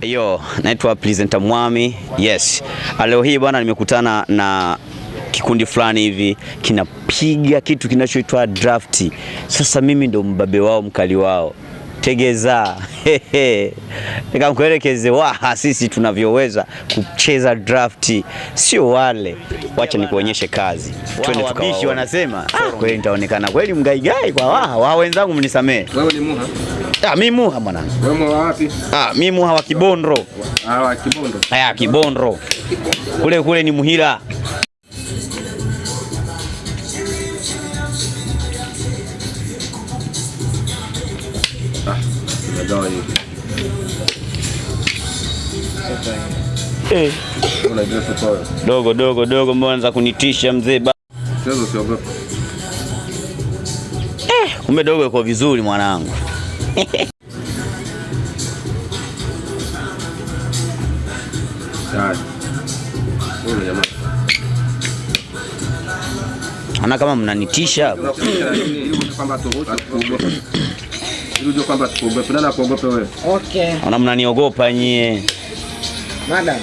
Yo, naitwa Presenter Mwami. Yes. Leo hii bwana nimekutana na kikundi fulani hivi kinapiga kitu kinachoitwa draft. Sasa mimi ndo mbabe wao, mkali wao. Tegeza. Nikamkuelekeze sisi tunavyoweza kucheza draft. Sio wale. Wacha nikuonyeshe kazi. Twende tukawabishi wanasema. Kweli nitaonekana kweli mgaigai kwa wao wenzangu, mnisamee. Wewe ni Muha? Mimi Muha mwanangu. Wewe Muha wapi? Mimi Muha wa Kibondo. Wa Kibondo. Kibondo. Kule ni Muhira. Dogo mbona kunitisha mzee Sasa usiogope. Kumbe dogo yuko vizuri mwanangu. Ana kama mnanitisha. Okay. Ana mnaniogopa nyie. Madam.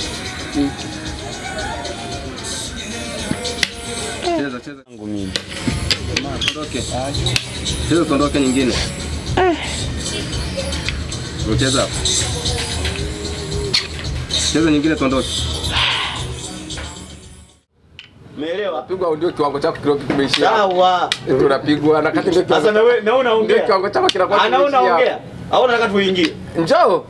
Cheza. Tondoke nyingine. Cheza nyingine tondoke. Umeelewa? Pigwa ndio kiwango chako kile kimeishia. Sawa. Tunapigwa na kati ndio. Sasa na wewe unaongea. Kiwango chako kinakuwa. Unaongea. Au unataka tuingie? Njoo.